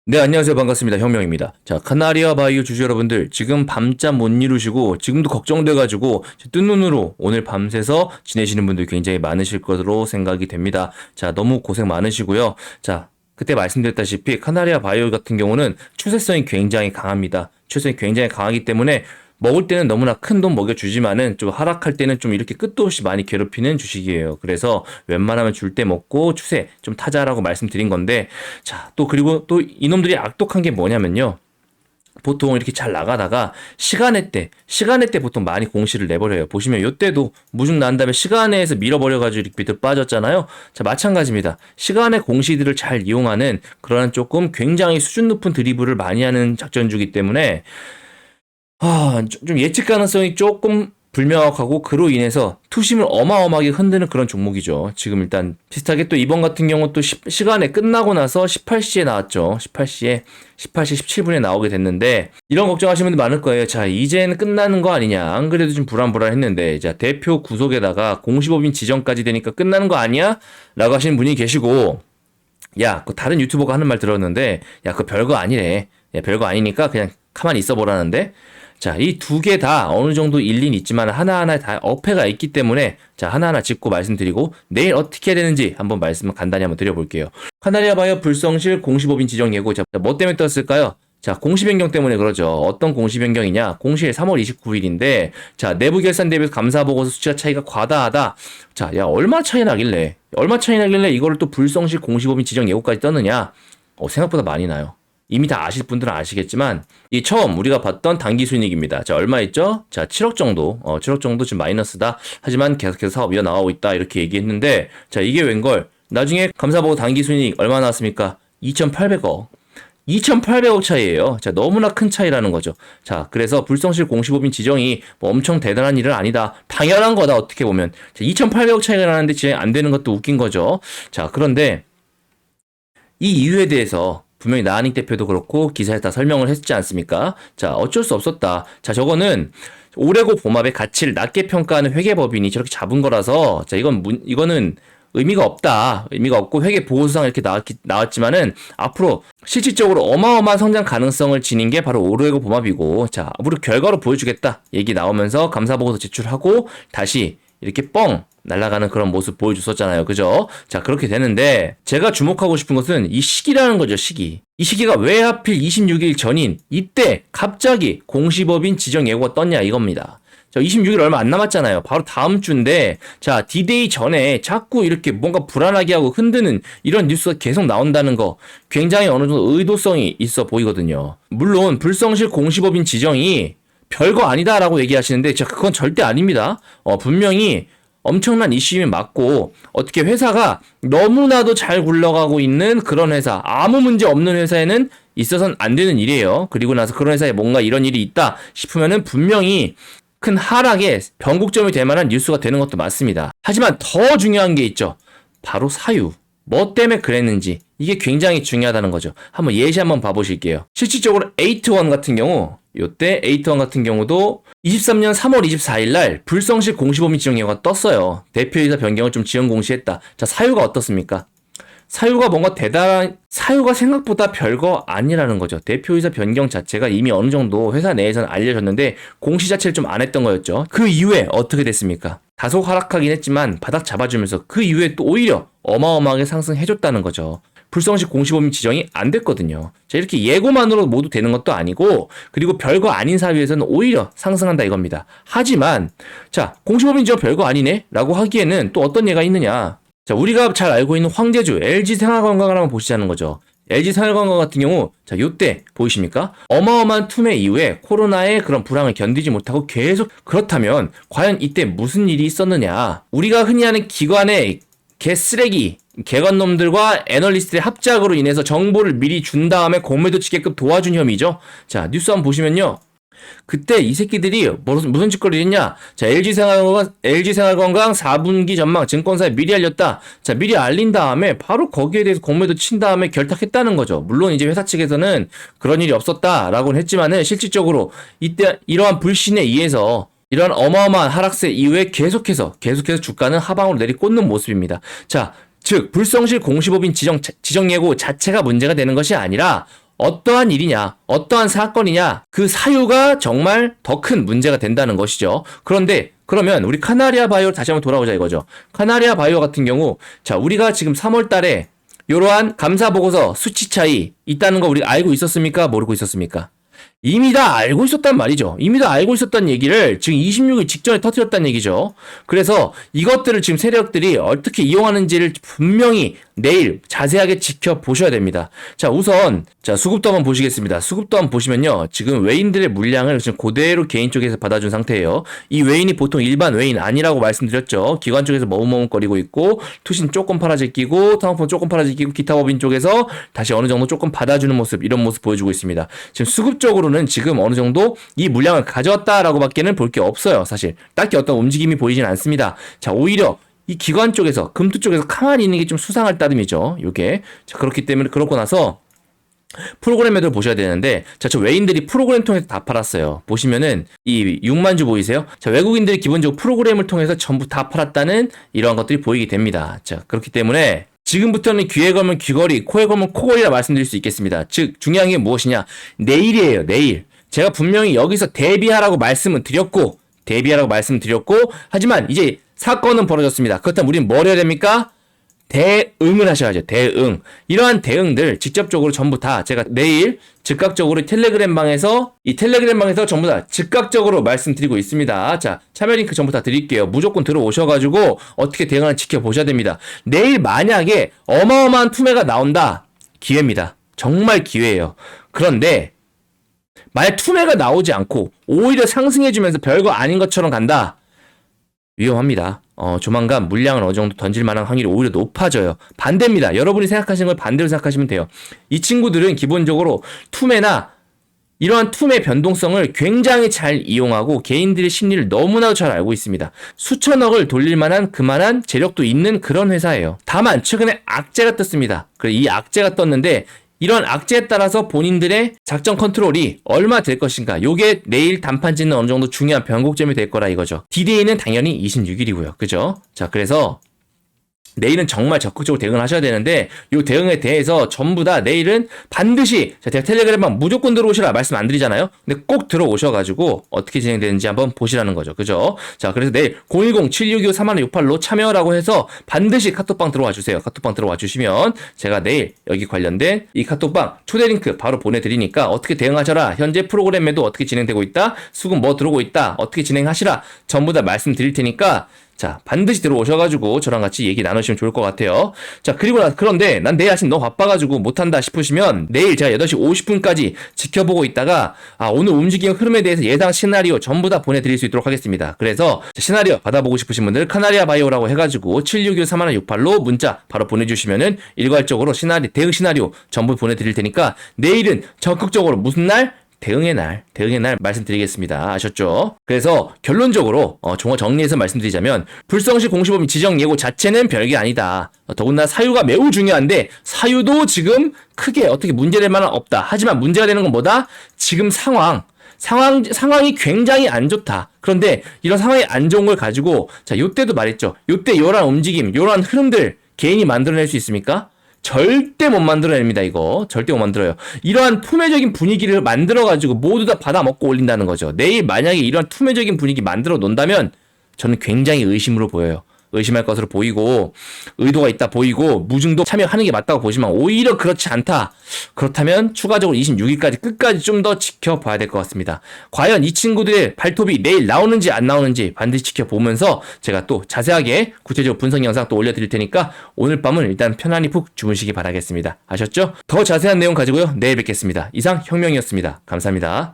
네, 안녕하세요. 반갑습니다. 혁명입니다. 자, 카나리아 바이오 주주 여러분들, 지금 밤잠 못 이루시고, 지금도 걱정돼가지고, 뜬 눈으로 오늘 밤새서 지내시는 분들 굉장히 많으실 것으로 생각이 됩니다. 자, 너무 고생 많으시고요. 자, 그때 말씀드렸다시피, 카나리아 바이오 같은 경우는 추세성이 굉장히 강합니다. 추세성이 굉장히 강하기 때문에, 먹을 때는 너무나 큰 돈 먹여주지만은 좀 하락할 때는 좀 이렇게 끝도 없이 많이 괴롭히는 주식이에요. 그래서 웬만하면 줄 때 먹고 추세 좀 타자라고 말씀드린 건데, 자, 또 그리고 또 이놈들이 악독한 게 뭐냐면요. 보통 이렇게 잘 나가다가 시간의 때 보통 많이 공시를 내버려요. 보시면 요때도 무중 난 다음에 시간에서 밀어버려가지고 이렇게 밑으로 빠졌잖아요. 자, 마찬가지입니다. 시간의 공시들을 잘 이용하는 그런 조금 굉장히 수준 높은 드리블을 많이 하는 작전주기 때문에 좀 예측 가능성이 조금 불명확하고 그로 인해서 투심을 어마어마하게 흔드는 그런 종목이죠. 지금 일단 비슷하게 또 이번 같은 경우 또 시간에 끝나고 나서 18시에 나왔죠. 18시 17분에 나오게 됐는데 이런 걱정하시는 분들 많을 거예요. 자, 이제는 끝나는 거 아니냐. 안 그래도 좀 불안불안했는데 자, 대표 구속에다가 공시법인 지정까지 되니까 끝나는 거 아니야? 라고 하시는 분이 계시고 야, 그 다른 유튜버가 하는 말 들었는데 야, 그거 별거 아니래. 야, 별거 아니니까 그냥 가만히 있어 보라는데 자, 이 두 개 다 어느 정도 일리는 있지만 하나하나 다 어폐가 있기 때문에 자, 하나하나 짚고 말씀드리고 내일 어떻게 해야 되는지 한번 말씀을 간단히 한번 드려볼게요. 카나리아 바이오 불성실 공시법인 지정 예고. 자, 뭐 때문에 떴을까요? 자, 공시 변경 때문에 그러죠. 어떤 공시 변경이냐? 공시일 3월 29일인데 자, 내부 결산 대비해서 감사 보고서 수치가 차이가 과다하다. 자, 야, 얼마 차이 나길래 이거를 또 불성실 공시법인 지정 예고까지 떴느냐? 생각보다 많이 나요. 이미 다 아실 분들은 아시겠지만 이 처음 우리가 봤던 단기 순이익입니다. 자, 얼마 있죠? 자, 7억 정도. 7억 정도 지금 마이너스다. 하지만 계속해서 사업 이어나가고 있다. 이렇게 얘기했는데 자, 이게 웬걸? 나중에 감사보고 단기 순이익 얼마 나왔습니까? 2,800억. 2,800억 차이예요. 자, 너무나 큰 차이라는 거죠. 자, 그래서 불성실 공시법인 지정이 뭐 엄청 대단한 일은 아니다. 당연한 거다. 어떻게 보면. 자, 2,800억 차이가 나는데 지정이 안 되는 것도 웃긴 거죠. 자, 그런데 이 이유에 대해서 분명히 나한익 대표도 그렇고 기사에 다 설명을 했지 않습니까? 자, 어쩔 수 없었다. 자, 저거는 올해고 봄합의 가치를 낮게 평가하는 회계법인이 저렇게 잡은 거라서 자, 이거는 의미가 없다. 의미가 없고 회계 보고서상 이렇게 나왔지만은 앞으로 실질적으로 어마어마한 성장 가능성을 지닌 게 바로 올해고 봄합이고 자, 앞으로 결과로 보여주겠다. 얘기 나오면서 감사 보고서 제출하고 다시 이렇게 뻥 날아가는 그런 모습 보여줬었잖아요. 그죠? 자, 그렇게 되는데 제가 주목하고 싶은 것은 이 시기라는 거죠. 시기. 이 시기가 왜 하필 26일 전인 이때 갑자기 공시법인 지정 예고가 떴냐 이겁니다. 자, 26일 얼마 안 남았잖아요. 바로 다음 주인데 자, 디데이 전에 자꾸 이렇게 뭔가 불안하게 하고 흔드는 이런 뉴스가 계속 나온다는 거 굉장히 어느 정도 의도성이 있어 보이거든요. 물론 불성실 공시법인 지정이 별거 아니다라고 얘기하시는데 그건 절대 아닙니다. 분명히 엄청난 이슈임이 맞고 어떻게 회사가 너무나도 잘 굴러가고 있는 그런 회사, 아무 문제 없는 회사에는 있어서는 안 되는 일이에요. 그리고 나서 그런 회사에 뭔가 이런 일이 있다 싶으면은 분명히 큰 하락의 변곡점이 될 만한 뉴스가 되는 것도 맞습니다. 하지만 더 중요한 게 있죠. 바로 사유. 뭐 때문에 그랬는지 이게 굉장히 중요하다는 거죠. 한번 예시 한번 봐보실게요. 실질적으로 에이트원 같은 경우 요때 에이트원 같은 경우도 23년 3월 24일 날 불성실 공시법인 지정 예고가 떴어요. 대표이사 변경을 좀 지연 공시했다. 자, 사유가 어떻습니까? 사유가 사유가 생각보다 별거 아니라는 거죠. 대표이사 변경 자체가 이미 어느 정도 회사 내에서는 알려졌는데 공시 자체를 좀 안 했던 거였죠. 그 이후에 어떻게 됐습니까? 다소 하락하긴 했지만 바닥 잡아주면서 그 이후에 또 오히려 어마어마하게 상승해줬다는 거죠. 불성실 공시법인 지정이 안 됐거든요. 자, 이렇게 예고만으로 모두 되는 것도 아니고 그리고 별거 아닌 사유에서는 오히려 상승한다 이겁니다. 하지만 자, 공시법인 지정 별거 아니네? 라고 하기에는 또 어떤 예가 있느냐. 자, 우리가 잘 알고 있는 황제주 LG생활건강을 한번 보시자는 거죠. LG생활건강 같은 경우 자, 요때 보이십니까? 어마어마한 투매 이후에 코로나의 그런 불황을 견디지 못하고 계속 그렇다면 과연 이때 무슨 일이 있었느냐? 우리가 흔히 하는 기관의 개쓰레기 개관놈들과 애널리스트의 합작으로 인해서 정보를 미리 준 다음에 공매도 치게끔 도와준 혐의죠. 자, 뉴스 한번 보시면요. 그때 이 새끼들이 무슨 짓거리를 했냐? 자, LG생활건강 4분기 전망 증권사에 미리 알렸다. 자, 미리 알린 다음에 바로 거기에 대해서 공매도 친 다음에 결탁했다는 거죠. 물론 이제 회사 측에서는 그런 일이 없었다라고는 했지만은 실질적으로 이때 이러한 불신에 의해서 이런 어마어마한 하락세 이후에 계속해서 주가는 하방으로 내리꽂는 모습입니다. 자, 즉 불성실 공시법인 지정 예고 자체가 문제가 되는 것이 아니라 어떠한 일이냐, 어떠한 사건이냐, 그 사유가 정말 더 큰 문제가 된다는 것이죠. 그런데 그러면 우리 카나리아 바이오 다시 한번 돌아오자 이거죠. 카나리아 바이오 같은 경우, 자, 우리가 지금 3월 달에 이러한 감사 보고서 수치 차이 있다는 거 우리가 알고 있었습니까? 모르고 있었습니까? 이미 다 알고 있었단 말이죠. 이미 다 알고 있었던 얘기를 지금 26일 직전에 터뜨렸다는 얘기죠. 그래서 이것들을 지금 세력들이 어떻게 이용하는지를 분명히 내일 자세하게 지켜보셔야 됩니다. 자, 우선 자, 수급도 한번 보시겠습니다. 수급도 한번 보시면요. 지금 외인들의 물량을 지금 그대로 개인 쪽에서 받아준 상태예요. 이 외인이 보통 일반 외인 아니라고 말씀드렸죠. 기관 쪽에서 머뭇머뭇거리고 있고, 투신 조금 팔아제끼고, 타운폰 조금 팔아제끼고, 기타 법인 쪽에서 다시 어느 정도 조금 받아주는 모습, 이런 모습 보여주고 있습니다. 지금 수급적으로는 지금 어느 정도 이 물량을 가져왔다라고 밖에는 볼 게 없어요. 사실 딱히 어떤 움직임이 보이진 않습니다. 자, 오히려 이 기관 쪽에서, 금투 쪽에서 가만히 있는 게 좀 수상할 따름이죠. 요게. 자, 그렇기 때문에, 그렇고 나서 프로그램 매도를 보셔야 되는데, 자, 저 외인들이 프로그램 통해서 다 팔았어요. 보시면은 이 6만 주 보이세요? 자, 외국인들이 기본적으로 프로그램을 통해서 전부 다 팔았다는 이러한 것들이 보이게 됩니다. 자, 그렇기 때문에 지금부터는 귀에 걸면 귀걸이, 코에 걸면 코걸이라 말씀드릴 수 있겠습니다. 즉, 중요한 게 무엇이냐? 내일이에요, 내일. 제가 분명히 여기서 대비하라고 말씀을 드렸고, 하지만 이제 사건은 벌어졌습니다. 그렇다면 우리는 뭘 해야 됩니까? 대응을 하셔야죠. 대응. 이러한 대응들 직접적으로 전부 다 제가 내일 즉각적으로 텔레그램 방에서 전부 다 즉각적으로 말씀드리고 있습니다. 자, 참여 링크 전부 다 드릴게요. 무조건 들어오셔가지고 어떻게 대응하는지 지켜보셔야 됩니다. 내일 만약에 어마어마한 투매가 나온다. 기회입니다. 정말 기회예요. 그런데 만약 투매가 나오지 않고 오히려 상승해주면서 별거 아닌 것처럼 간다. 위험합니다. 조만간 물량을 어느 정도 던질 만한 확률이 오히려 높아져요. 반대입니다. 여러분이 생각하시는 걸 반대로 생각하시면 돼요. 이 친구들은 기본적으로 투매나 이러한 투매 변동성을 굉장히 잘 이용하고 개인들의 심리를 너무나도 잘 알고 있습니다. 수천억을 돌릴 만한 그만한 재력도 있는 그런 회사예요. 다만 최근에 악재가 떴습니다. 이 악재가 떴는데 이런 악재에 따라서 본인들의 작전 컨트롤이 얼마 될 것인가, 요게 내일 단판짓는 어느 정도 중요한 변곡점이 될 거라 이거죠. D-Day는 당연히 26일이고요. 그죠? 자, 그래서 내일은 정말 적극적으로 대응을 하셔야 되는데, 이 대응에 대해서 전부 다 내일은 반드시, 제가 텔레그램만 무조건 들어오시라 말씀 안 드리잖아요. 근데 꼭 들어오셔가지고 어떻게 진행되는지 한번 보시라는 거죠. 그죠? 자, 그래서 내일 010-7625-3168로 참여라고 해서 반드시 카톡방 들어와 주세요. 카톡방 들어와 주시면 제가 내일 여기 관련된 이 카톡방 초대 링크 바로 보내드리니까 어떻게 대응하셔라, 현재 프로그램에도 어떻게 진행되고 있다, 수급 뭐 들어오고 있다, 어떻게 진행하시라 전부 다 말씀드릴 테니까, 자, 반드시 들어오셔가지고 저랑 같이 얘기 나누시면 좋을 것 같아요. 자, 그런데 난 내일 아침 너무 바빠가지고 못한다 싶으시면 내일 제가 8시 50분까지 지켜보고 있다가, 오늘 움직임 흐름에 대해서 예상 시나리오 전부 다 보내드릴 수 있도록 하겠습니다. 그래서 시나리오 받아보고 싶으신 분들 카나리아 바이오라고 해가지고 761-3168로 문자 바로 보내주시면은 일괄적으로 대응 시나리오 전부 보내드릴 테니까 내일은 적극적으로 무슨 날? 대응의 날 말씀드리겠습니다. 아셨죠? 그래서 결론적으로 정말 정리해서 말씀드리자면, 불성시 공시범위 지정 예고 자체는 별게 아니다. 더군다나 사유가 매우 중요한데 사유도 지금 크게 어떻게 문제될 만한 없다. 하지만 문제가 되는 건 뭐다? 지금 상황이 굉장히 안 좋다. 그런데 이런 상황이 안 좋은 걸 가지고, 자, 요때도 말했죠. 요때 요런 움직임, 요런 흐름들 개인이 만들어낼 수 있습니까? 절대 못 만들어냅니다. 이거 절대 못 만들어요. 이러한 투매적인 분위기를 만들어가지고 모두 다 받아먹고 올린다는 거죠. 내일 만약에 이러한 투매적인 분위기 만들어 놓는다면 저는 굉장히 의심으로 보여요. 의심할 것으로 보이고, 의도가 있다 보이고, 무중도 참여하는 게 맞다고 보지만 오히려 그렇지 않다. 그렇다면 추가적으로 26일까지 끝까지 좀 더 지켜봐야 될 것 같습니다. 과연 이 친구들의 발톱이 내일 나오는지 안 나오는지 반드시 지켜보면서 제가 또 자세하게 구체적으로 분석 영상 또 올려드릴 테니까 오늘 밤은 일단 편안히 푹 주무시기 바라겠습니다. 아셨죠? 더 자세한 내용 가지고요, 내일 뵙겠습니다. 이상 혁명이었습니다. 감사합니다.